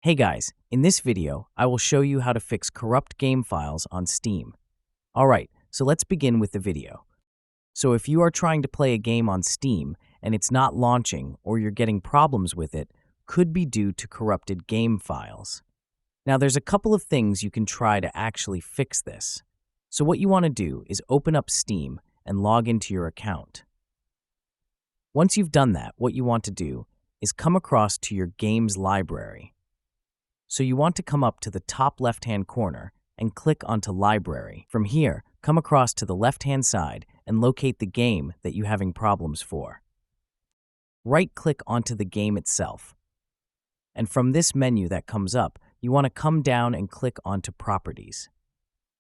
Hey guys, in this video, I will show you how to fix corrupt game files on Steam. Alright, so let's begin with the video. So if you are trying to play a game on Steam and it's not launching or you're getting problems with it, could be due to corrupted game files. Now there's a couple of things you can try to actually fix this. So what you want to do is open up Steam and log into your account. Once you've done that, what you want to do is come across to your games library. So you want to come up to the top left-hand corner and click onto Library. From here, come across to the left-hand side and locate the game that you're having problems for. Right-click onto the game itself. And from this menu that comes up, you want to come down and click onto Properties.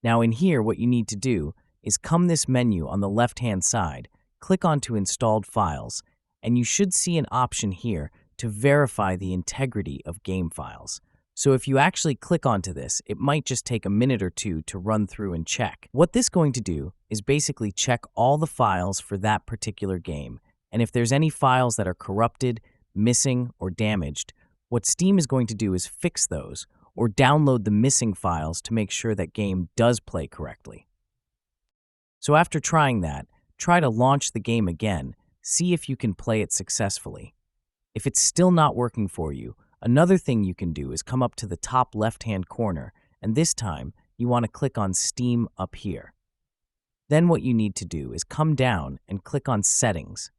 Now in here, what you need to do is come this menu on the left-hand side, click onto Installed Files, and you should see an option here to verify the integrity of game files. So if you actually click onto this, it might just take a minute or two to run through and check. What this is going to do is basically check all the files for that particular game. And if there's any files that are corrupted, missing, or damaged, what Steam is going to do is fix those or download the missing files to make sure that game does play correctly. So after trying that, try to launch the game again, see if you can play it successfully. If it's still not working for you, another thing you can do is come up to the top left-hand corner, and this time you want to click on Steam up here. Then what you need to do is come down and click on Settings.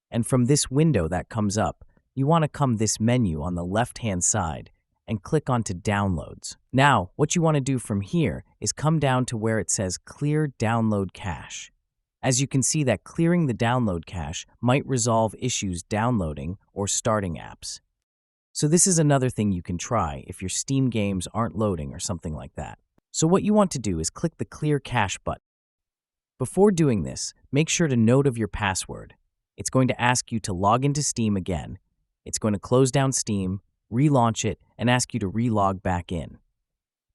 And from this window that comes up, you want to come this menu on the left-hand side and click onto Downloads. Now, what you want to do from here is come down to where it says Clear Download Cache. As you can see that clearing the download cache might resolve issues downloading or starting apps. So this is another thing you can try if your Steam games aren't loading or something like that. So what you want to do is click the Clear Cache button. Before doing this, make sure to note of your password. It's going to ask you to log into Steam again. It's going to close down Steam, relaunch it, and ask you to relog back in.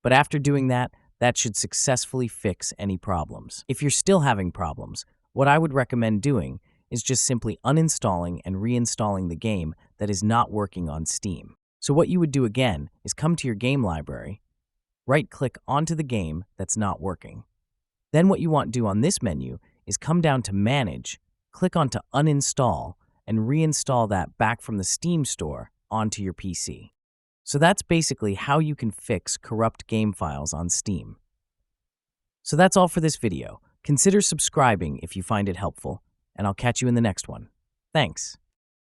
But after doing that, that should successfully fix any problems. If you're still having problems, what I would recommend doing is just simply uninstalling and reinstalling the game that is not working on Steam. So what you would do again is come to your game library, right-click onto the game that's not working. Then what you want to do on this menu is come down to Manage, click onto Uninstall, and reinstall that back from the Steam store onto your PC. So that's basically how you can fix corrupt game files on Steam. So that's all for this video. Consider subscribing if you find it helpful, and I'll catch you in the next one. Thanks.